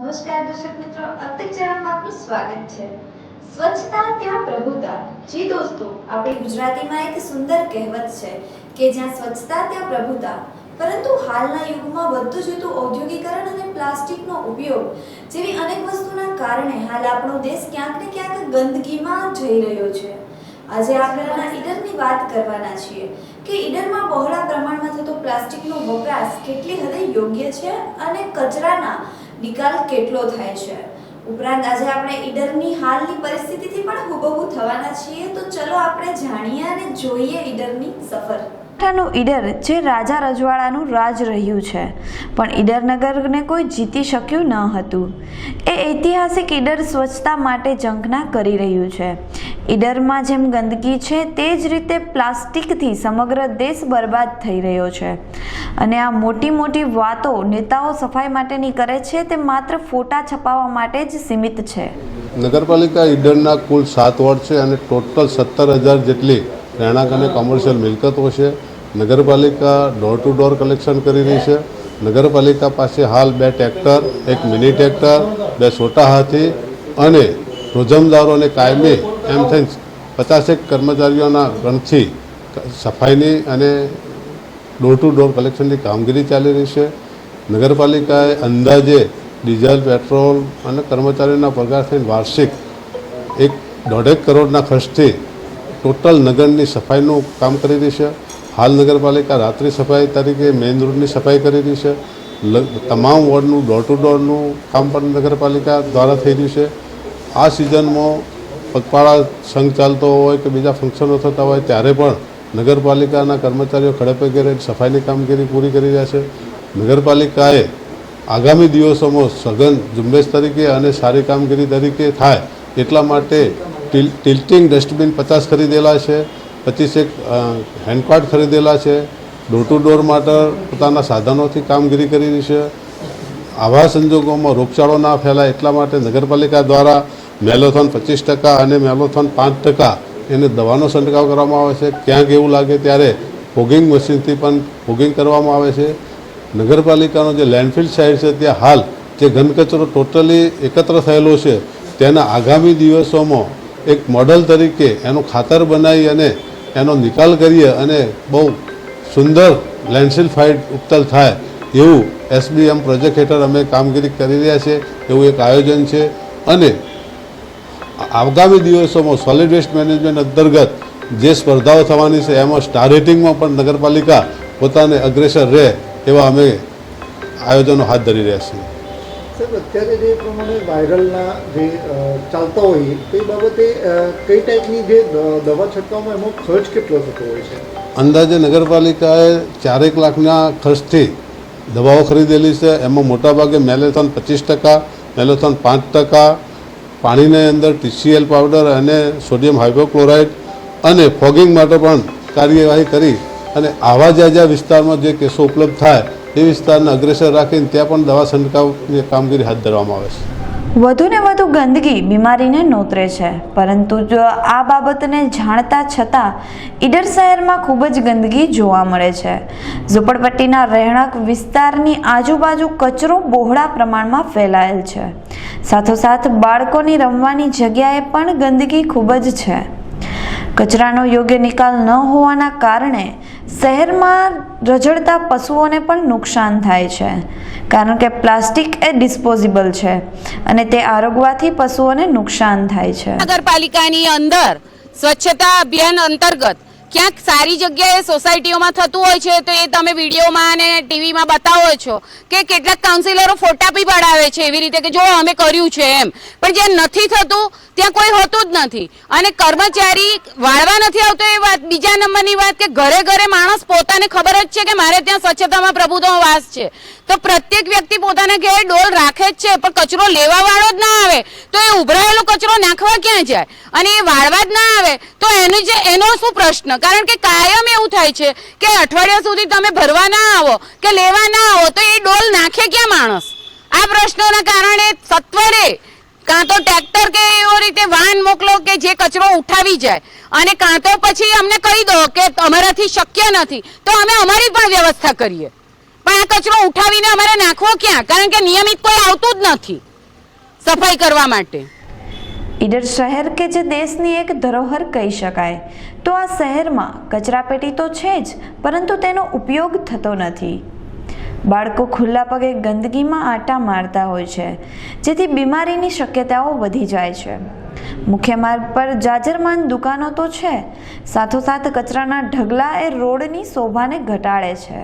નમસ્કાર દર્શક મિત્રો, અત્તક ચેનલમાં આપનું સ્વાગત છે। સ્વચ્છતા ત્યાં પ્રભુતા। જી દોસ્તો, આપણી ગુજરાતીમાં એક સુંદર કહેવત છે કે જ્યાં સ્વચ્છતા ત્યાં પ્રભુતા। પરંતુ હાલના યુગમાં વધતું જતું ઔદ્યોગિકરણ અને પ્લાસ્ટિકનો ઉપયોગ જેવી અનેક વસ્તુના કારણે હાલ આપણો દેશ ક્યાંક ને ક્યાંક ગંદકીમાં જઈ રહ્યો છે। આજે આપણે ઈડરની વાત કરવાના છીએ કે ઈડરમાં બહોળા પ્રમાણમાં થતો પ્લાસ્ટિકનો વપરાશ કેટલી હદે યોગ્ય છે અને કચરાના નિકાલ કેટલો થાય છે। ઉપરાંત આજે આપણે ઈડરની હાલની પરિસ્થિતિથી પણ હુબહુ થવાના છીએ। તો ચલો આપણે જાણીએ અને જોઈએ ઈડરની સફર। ઈડર જે રાજા રજવાડાનું રાજ રહ્યું છે, પણ ઈડર નગરને કોઈ જીતી શક્યું ન હતું। એ ઐતિહાસિક ઈડર સ્વચ્છતા માટે ઝંખના કરી રહ્યું છે। ઈડરમાં જેમ ગંદકી છે તે જ રીતે પ્લાસ્ટિકથી સમગ્ર દેશ બરબાદ થઈ રહ્યો છે અને આ મોટી મોટી વાતો નેતાઓ સફાઈ માટેની કરે છે તે માત્ર ફોટા છપાવવા માટે જ સીમિત છે। નગરપાલિકા ઈડરના કુલ 7 વોર્ડ છે અને ટોટલ 17,000 જેટલી રહેણાંક અને કોમર્શિયલ મિલકતો છે। નગરપાલિકા ડોર ટુ ડોર કલેક્શન કરી રહી છે। નગરપાલિકા પાસે હાલ 2 ટ્રેક્ટર, 1 મિની ટ્રેક્ટર, 2 છોટા હાથી અને રોજમદારો અને કાયમી એમ થઈને 50 કર્મચારીઓના ગણથી સફાઈની અને ડોર ટુ ડોર કલેક્શનની કામગીરી ચાલી રહી છે। નગરપાલિકાએ અંદાજે ડીઝલ, પેટ્રોલ અને કર્મચારીઓના પગાર થઈને વાર્ષિક 1.5 કરોડના ખર્ચથી ટોટલ નગરની સફાઈનું કામ કરી રહી છે। હાલ નગરપાલિકા રાત્રિ સફાઈ તરીકે મેઇન રોડની સફાઈ કરી રહી છે। તમામ વોર્ડનું ડોર ટુ ડોરનું કામ પણ નગરપાલિકા દ્વારા થઈ રહ્યું છે। આ સિઝનમાં પગપાળા સંઘ ચાલતો હોય કે બીજા ફંક્શનો થતા હોય ત્યારે પણ નગરપાલિકાના કર્મચારીઓ ખડેપગે રહી સફાઈની કામગીરી પૂરી કરી રહ્યા છે। નગરપાલિકાએ આગામી દિવસોમાં સઘન ઝુંબેશ તરીકે અને સારી કામગીરી તરીકે થાય એટલા માટે ટિલ્ટિંગ ડસ્ટબિન 50 ખરીદેલા છે, 25 હેન્ડકાર્ડ ખરીદેલા છે। ડોર ટુ ડોર માટે પોતાના સાધનોથી કામગીરી કરી રહી છે। આવા સંજોગોમાં રોગચાળો ના ફેલાય એટલા માટે નગરપાલિકા દ્વારા મેલોથોન 25% અને મેલોથોન 5% એને દવાનો છંટકાવ કરવામાં આવે છે। ક્યાંક એવું લાગે ત્યારે ફોગિંગ મશીનથી પણ ફોગિંગ કરવામાં આવે છે। નગરપાલિકાનો જે લેન્ડફિલ સાઇટ છે ત્યાં હાલ જે ઘન કચરો ટોટલી એકત્ર થયેલો છે તેના આગામી દિવસોમાં એક મોડલ તરીકે એનું ખાતર બનાવી અને એનો નિકાલ કરીએ અને બહુ સુંદર લેન્ડફિલ ઉપતલ થાય એવું SBM પ્રોજેક્ટ હેઠળ અમે કામગીરી કરી રહ્યા છીએ। એવું એક આયોજન છે અને આગામી દિવસોમાં સોલિડ વેસ્ટ મેનેજમેન્ટ અંતર્ગત જે સ્પર્ધાઓ થવાની છે એમાં સ્ટાર રેટિંગમાં પણ નગરપાલિકા પોતાને અગ્રેસર રહે એવા અમે આયોજનો હાથ ધરી રહ્યા છીએ। સાહેબ, અત્યારે જે પ્રમાણે વાયરલના જે ચાલતા હોય તે બાબતે કઈ ટાઈપની જે દવા છંટકાવમાં એમાં ખર્ચ કેટલો થતો હોય છે? અંદાજે નગરપાલિકાએ 4 લાખના ખર્ચથી દવાઓ ખરીદેલી છે। એમાં મોટાભાગે મેલોથોન 25%, મેલોથોન 5%, પાણીની અંદર TCL પાવડર અને સોડિયમ હાઇપોક્લોરાઇડ અને ફોગિંગ માટે પણ કાર્યવાહી કરી અને આવા જ્યાં વિસ્તારમાં જે કેસો ઉપલબ્ધ થાય એ વિસ્તારને અગ્રેસર રાખીને ત્યાં પણ દવા છંટકાવની કામગીરી હાથ ધરવામાં આવે છે। વધુને વધુ ગંદકી બીમારીને નોતરે છે, પરંતુ જો આ બાબતને જાણતા છતાં ઈડર શહેરમાં ખૂબ જ ગંદકી જોવા મળે છે। ઝૂંપડપટ્ટીના રહેણાંક વિસ્તારની આજુબાજુ કચરો બહોળા પ્રમાણમાં ફેલાયેલ છે। સાથોસાથ બાળકોની રમવાની જગ્યાએ પણ ગંદકી ખૂબ જ છે। કચરાનો યોગ્ય નિકાલ ન હોવાના કારણે શહેરમાં રઝળતા પશુઓને પણ નુકસાન થાય છે, કારણ કે પ્લાસ્ટિક એ ડિસ્પોઝેબલ છે અને તે આરોગવાથી પશુઓને નુકસાન થાય છે। નગરપાલિકાની અંદર સ્વચ્છતા અભિયાન અંતર્ગત ક્યાંક સારી જગ્યાએ સોસાયટીઓમાં થતું હોય છે તો એ તમે વિડીયોમાં અને ટીવીમાં બતાવો છો કે કેટલાક કાઉન્સિલરો ફોટા બી પડાવે છે એવી રીતે કે જો અમે કર્યું છે એમ, પણ જ્યાં નથી થતું ત્યાં કોઈ હોતું જ નથી અને કર્મચારી વાળવા નથી આવતો એ વાત બીજા નંબરની વાત કે ઘરે ઘરે માણસ પોતાને ખબર જ છે કે મારે ત્યાં સ્વચ્છતામાં પ્રભુત્વ વાસ છે તો પ્રત્યેક વ્યક્તિ પોતાના ઘરે ડોલ રાખે જ છે, પણ કચરો લેવા વાળો જ ના આવે તો એ ઉભરાયેલો કચરો નાખવા ક્યાં જાય અને એ વાળવા જ ના આવે તો એનો શું પ્રશ્ન? કારણ કે કાયમ એવું થાય છે કે અઠવાડિયા સુધી તમે ભરવા ના આવો કે લેવા ના આવો તો એ ડોલ નાખે ક્યાં માણસ? આ પ્રશ્નોના કારણે સત્વરે કાં તો ટ્રેક્ટર કે એવો રીતે વાહન મોકલો કે જે કચરો ઉઠાવી જાય અને કાં તો પછી અમને કહી દો કે અમારાથી શક્ય નથી તો અમે અમારી પણ વ્યવસ્થા કરીએ, પણ આ કચરો ઉઠાવીને અમારે નાખવો ક્યાં? કારણ કે નિયમિત કોઈ આવતું જ નથી। સફાઈ કરવા માટે? ઈડર શહેર કે જે દેશની એક ધરોહર કહી શકાય, તો આ શહેરમાં કચરાપેટી તો છે જ, પરંતુ તેનો ઉપયોગ થતો નથી. બાળકો ખુલ્લા પગે ગંદકીમાં આંટા મારતા હોય છે, જેથી બીમારીની શક્યતાઓ વધી જાય છે. મુખ્ય માર્ગ પર જાજરમાન દુકાનો તો છે, સાથોસાથ કચરાના ઢગલા એ રોડની શોભાને ઘટાડે છે.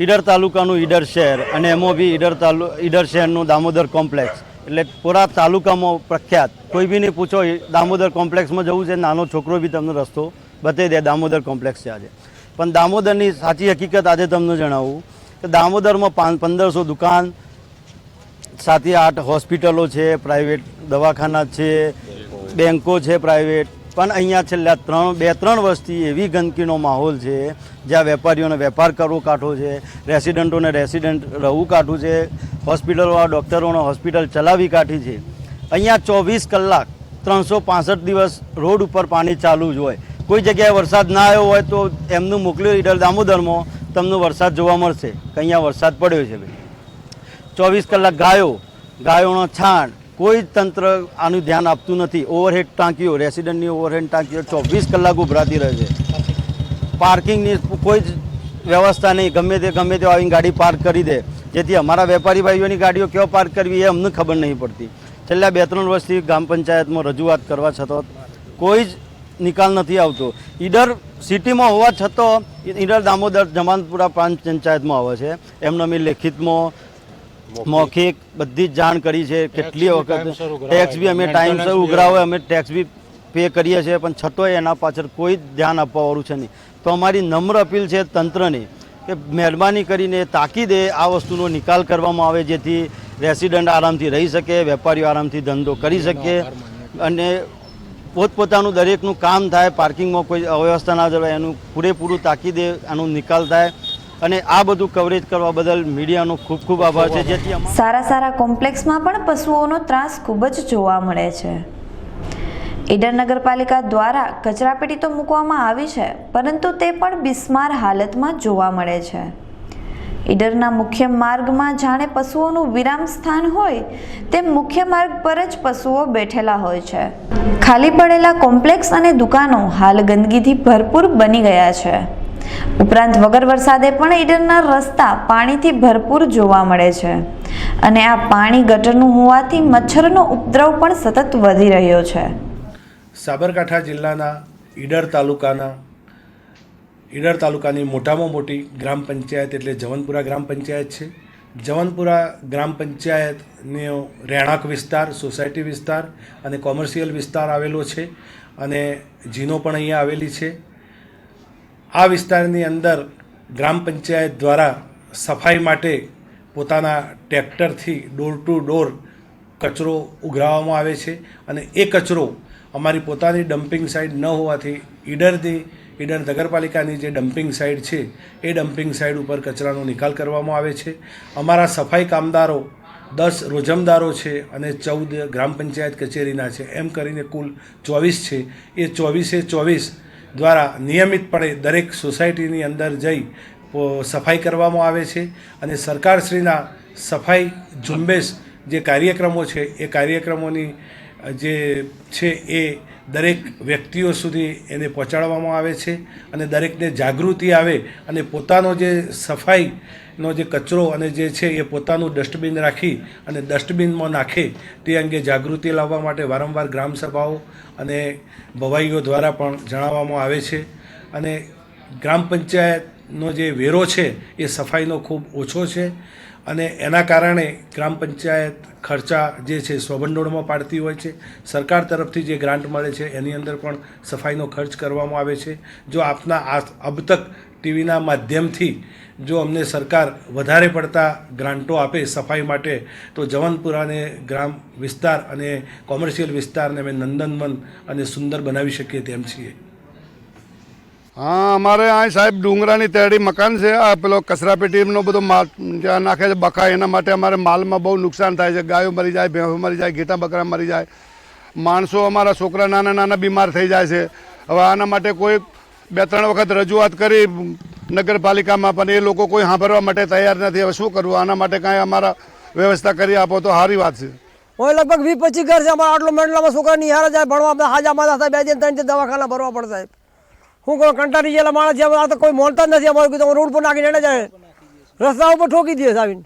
ઈડર તાલુકાનું ઈડર શહેર અને એમાં બી ઈડર શહેરનું દામોદર કોમ્પ્લેક્સ એટલે પૂરા તાલુકામાં પ્રખ્યાત. કોઈ બી નહીં પૂછો દામોદર કોમ્પ્લેક્સમાં જવું છે, નાનો છોકરો બી તમને રસ્તો બતાવી દે દામોદર કોમ્પ્લેક્સ છે આજે. પણ દામોદરની સાચી હકીકત આજે તમને જણાવું કે દામોદરમાં 1500 દુકાન, 7-8 હોસ્પિટલો છે, પ્રાઇવેટ દવાખાના છે, બેન્કો છે પ્રાઇવેટ. પણ અહીંયા છેલ્લા 2-3 વર્ષથી એવી ગંદકીનો માહોલ છે, જ્યાં વેપારીઓને વેપાર કરવો કાઠો છે, રેસિડન્ટોને રેસિડન્ટ રહેવું કાઠું છે, હોસ્પિટલવાળા ડૉક્ટરોને હોસ્પિટલ ચલાવી કાઠી છે. અહીંયા 24 કલાક 365 દિવસ રોડ ઉપર પાણી ચાલુ જ હોય. કોઈ જગ્યાએ વરસાદ ના આવ્યો હોય તો એમનું મોકલ્યું ઈડર દામોદરમાં તમને વરસાદ જોવા મળશે કે અહીંયા વરસાદ પડ્યો છે. ભાઈ 24 કલાક ગાયોનો છાણ, કોઈ તંત્ર આનું ધ્યાન આપતું નથી. ઓવરહેડ ટાંકીઓ, રેસિડન્ટની ઓવરહેડ ટાંકીઓ 24 કલાક ઉભરાતી રહે છે. પાર્કિંગની કોઈ જ વ્યવસ્થા નહીં, ગમે તે આવીને ગાડી પાર્ક કરી દે, જેથી અમારા વેપારી ભાઈઓની ગાડીઓ કેવો પાર્ક કરવી એ અમને ખબર નહીં પડતી. છેલ્લા 2-3 વર્ષથી ગ્રામ પંચાયતમાં રજૂઆત કરવા છતાં કોઈ જ નિકાલ નથી આવતો. ઈડર સિટીમાં હોવા છતાં ઈડર દામોદર જમાનપુરા પ્રાંત પંચાયતમાં આવે છે. એમને અમે લેખિતમાં મૌખિક બધી જ જાણ કરી છે. કેટલી વખત ટેક્સ બી અમે ટાઈમસર ઉઘરાવે, અમે ટેક્સ બી પે કરીએ છીએ, પણ છતાંય એના પાછળ કોઈ જ ધ્યાન આપવાવાળું છે નહીં. તો અમારી નમ્ર અપીલ છે તંત્રની કે મહેરબાની કરીને તાકીદે આ વસ્તુનો નિકાલ કરવામાં આવે, જેથી રેસિડન્ટ આરામથી રહી શકે, વેપારીઓ આરામથી ધંધો કરી શકે અને પોતપોતાનું દરેકનું કામ થાય. પાર્કિંગમાં કોઈ અવ્યવસ્થા ના જળવાય, એનું પૂરેપૂરું તાકીદે આનો નિકાલ થાય. અને આ બધું કવરેજ કરવા બદલ મીડિયાનો ખૂબ ખૂબ આભાર છે. જેથી સારા કોમ્પ્લેક્સમાં પણ પશુઓનો ત્રાસ ખૂબ જ જોવા મળે છે. ઈડર નગરપાલિકા દ્વારા કચરાપેટી તો મૂકવામાં આવી છે, પરંતુ તે પણ બિસ્માર હાલતમાં જોવા મળે છે. ઈડરના મુખ્ય માર્ગમાં જાણે પશુઓનું વિરામ સ્થાન હોય તેમ મુખ્ય માર્ગ પર જ પશુઓ બેઠેલા હોય છે. ખાલી પડેલા કોમ્પ્લેક્સ અને દુકાનો હાલ ગંદકીથી ભરપૂર બની ગયા છે. ઉપરાંત વગર વરસાદે પણ ઈડરના રસ્તા પાણીથી ભરપૂર જોવા મળે છે અને આ પાણી ગટરનું હોવાથી મચ્છરનો ઉપદ્રવ પણ સતત વધી રહ્યો છે. સાબરકાંઠા જિલ્લાના ઈડર તાલુકાની મોટામાં મોટી ગ્રામ પંચાયત એટલે જવનપુરા ગ્રામ પંચાયત છે. જવનપુરા ગ્રામ પંચાયતનો રહેણાંક વિસ્તાર, સોસાયટી વિસ્તાર અને કોમર્શિયલ વિસ્તાર આવેલો છે અને જીનો પણ અહીંયા આવેલી છે. આ વિસ્તારની અંદર ગ્રામ પંચાયત દ્વારા સફાઈ માટે પોતાના ટ્રેક્ટરથી ડોર ટુ ડોર કચરો ઉઘરાવવામાં આવે છે અને એ કચરો અમારી પોતાની ડમ્પિંગ સાઇટ ન હોવાથી ઈડર નગરપાલિકાની જે ડમ્પિંગ સાઇટ છે એ ડમ્પિંગ સાઇટ ઉપર કચરાનો નિકાલ કરવામાં આવે છે. અમારા સફાઈ કામદારો 10 રોજમદારો છે અને 14 ગ્રામ પંચાયત કચેરીના છે, એમ કરીને કુલ 24 છે. એ 24 દ્વારા નિયમિતપણે દરેક સોસાયટીની અંદર જઈ સફાઈ કરવામાં આવે છે અને સરકારશ્રીના સફાઈ ઝુંબેશ જે કાર્યક્રમો છે એ કાર્યક્રમોની જે છે એ દરેક વ્યક્તિઓ સુધી એને પહોંચાડવામાં આવે છે અને દરેકને જાગૃતિ આવે અને પોતાનો જે સફાઈનો જે કચરો અને જે છે એ પોતાનું ડસ્ટબિન રાખી અને ડસ્ટબિનમાં નાખે તે અંગે જાગૃતિ લાવવા માટે વારંવાર ગ્રામસભાઓ અને ભવાઈઓ દ્વારા પણ જણાવવામાં આવે છે. અને ગ્રામ પંચાયતનો જે વેરો છે એ સફાઈનો ખૂબ ઓછો છે અને એના કારણે ગ્રામ પંચાયત ખર્ચા જે છે સ્વભંડોળમાં પાડતી હોય છે. સરકાર તરફથી જે ગ્રાન્ટ મળે છે એની અંદર પણ સફાઈનો ખર્ચ કરવામાં આવે છે. જો આપના અબ તક ટીવીના માધ્યમથી જો અમને સરકાર વધારે પડતા ગ્રાન્ટો આપે સફાઈ માટે તો જવનપુરાને ગ્રામ વિસ્તાર અને કોમર્શિયલ વિસ્તારને અમે નંદનવન અને સુંદર બનાવી શકીએ તેમ છીએ. હા, અમારે અહીં સાહેબ ડુંગરાની તેડી મકાન છે. આ પેલો કચરાપેટીનો બધો માલ જ્યાં નાખે છે બકા, એના માટે અમારે માલમાં બહુ નુકસાન થાય છે. ગાયો મરી જાય, ભેંસો મરી જાય, ઘેટા બકરા મરી જાય, માણસો અમારા છોકરા નાના બીમાર થઈ જાય છે. હવે આના માટે કોઈ 2-3 વખત રજૂઆત કરી નગરપાલિકામાં, પણ એ લોકો કોઈ સાંભળવા માટે તૈયાર નથી. હવે શું કરવું? આના માટે કાંઈ અમારા વ્યવસ્થા કરી આપો તો સારી વાત છે. હોય લગભગ 20-25 ઘર છે અમારા આટલો મેંડલામાં છોકરા નિહાળે જાય ભણવા હાજામાં થાય 2 દિન 3 દિન દવાખાના ભરવા પડે સાહેબ શું કહો કંટાળી ગયેલા માણસ છે આ તો કોઈ મોનતા જ નથી અમારું કીધું રોડ પર નાખીને એને જાય રસ્તા ઉપર ઠોકી દે આવીને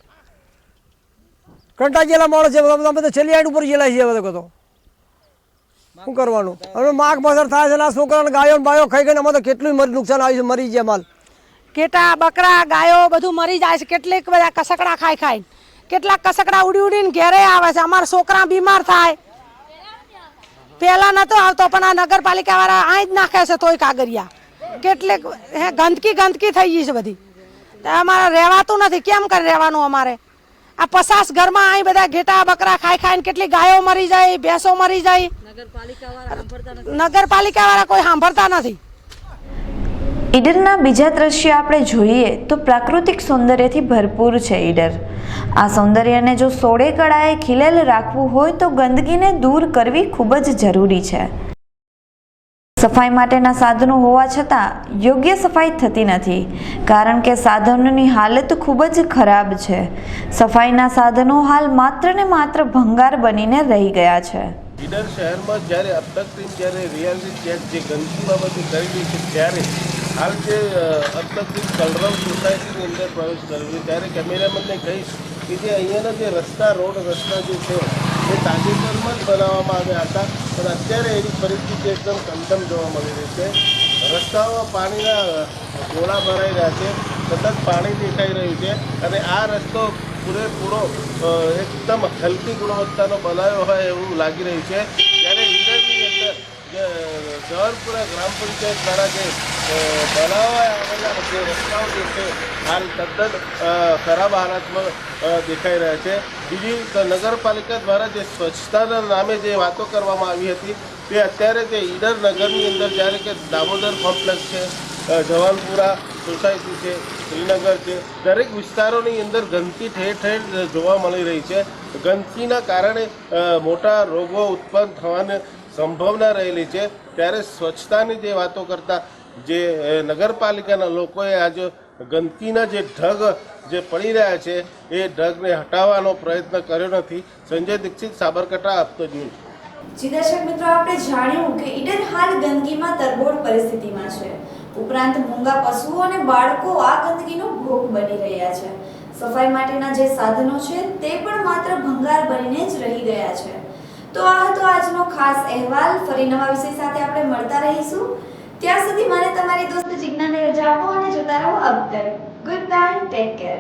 કંટાળી ગયેલા માણસ છે અમે તો છેલ્લી હાઈટ ઉપર ગયેલા છીએ બધા તો શું કરવાનું હવે માગ મસર થાય છે આ છોકરાને ગાયો બાયો ખાઈ ગઈને અમારે તો કેટલું નુકસાન આવ્યું છે મરી ગયા માલ ઘેટા બકરા ગાયો બધું મરી જાય છે કેટલીક બધા કસકડા ખાઈ ખાઈને કેટલાક કસકડા ઉડી ઉડીને ઘેરે આવે છે અમારા છોકરા બીમાર થાય પહેલાં નહોતો આવતો પણ આ નગરપાલિકાવાળા અહીં જ નાખે છે તોય કાગરિયા કેટલીક ગંદકી થઈ ગઈ છે બધી અમારે રહેવાતું નથી કેમ કરી રહેવાનું અમારે આ 50 ઘરમાં અહીં બધા ઘેટા બકરા ખાઈ ખાઈને કેટલી ગાયો મરી જાય ભેંસો મરી જાય નગરપાલિકાવાળા કોઈ સાંભળતા નથી ઈડરના બીજા દ્રશ્ય આપણે જોઈએ તો પ્રાકૃતિક સૌંદર્યથી ભરપૂર છે ઈડર. આ સૌંદર્યને જો સોળે કળાએ ખીલેલ રાખવું હોય તો ગંદકીને દૂર કરવી ખૂબ જ જરૂરી છે. સફાઈ માટેના સાધનો હોવા છતાં યોગ્ય સફાઈ થતી નથી કારણ કે સાધનોની હાલત ખૂબ જ ખરાબ છે. સફાઈના સાધનો હાલ માત્ર ને માત્ર ભંગાર બનીને રહી ગયા છે. ઈડર શહેરમાં જ્યારે અબતકથી જ્યારે રિયાલિટી ચેક જે ગંદકી બાબતે કરેલી છે ત્યારે હાલ જે અબતકથી કલરવ સોસાયટીની અંદર પ્રવેશ કર્યો છે ત્યારે કેમેરામેનને કહીશ કે જે અહીંયાના જે રોડ રસ્તા જે છે એ તાજેતરમાં જ બનાવવામાં આવ્યા હતા પણ અત્યારે એની પરિસ્થિતિ એકદમ કમસમ જોવા મળી રહી છે. રસ્તાઓમાં પાણીના ગોળા ભરાઈ રહ્યા છે, સતત પાણી દેખાઈ રહ્યું છે અને આ રસ્તો પૂરેપૂરો એકદમ હલકી ગુણવત્તાનો બનાવ્યો હોય એવું લાગી રહ્યું છે. ત્યારે ઈડરની અંદર જવનપુરા ગ્રામ પંચાયત દ્વારા જે બનાવવા આવેલા જે રસ્તાઓ જે છે હાલ તદ્દન ખરાબ હાલતમાં દેખાઈ રહ્યા છે. બીજી નગરપાલિકા દ્વારા જે સ્વચ્છતાના નામે જે વાતો કરવામાં આવી હતી તે અત્યારે જે ઈડર નગરની અંદર જ્યારે કે દામોદર કોમ્પ્લેક્સ છે, જવાનપુરા સોસાયટી છે, શ્રીનગર છે, દરેક વિસ્તારોની અંદર ગંદકી ઠેર ઠેર જોવા મળી રહી છે. ગંદકીના કારણે મોટા રોગો ઉત્પન્ન થવાની સંભાવના રહેલી છે. ત્યારે સ્વચ્છતાની જે વાતો કરતા જે નગરપાલિકાના લોકોએ આજે ગંદકીના જે ઢગ જે પડી રહ્યા છે એ ઢગને હટાવવાનો પ્રયત્ન કર્યો નથી. સંજય દીક્ષિત, સાબરકાંઠા, આપતો ન્યૂઝ. જી દર્શક મિત્રો, આપણે જાણ્યું કે ઈડર હાલ ગંદકીમાં તરબોળ પરિસ્થિતિમાં છે. ઉપરાંત મૂંગા પશુઓ અને બાળકો આ ગંદકીનો ભોગ બની રહ્યા છે. સફાઈ માટેના જે સાધનો છે તે પણ માત્ર ભંગાર બનીને જ રહી ગયા છે. તો આ હતો આજનો ખાસ અહેવાલ. ફરી નવા વિષય સાથે આપણે મળતા રહીશું. ત્યાં સુધી મને તમારી દોસ્ત જિજ્ઞાને રજા આપો અને જોતા રહો Abtak. Good night, take care.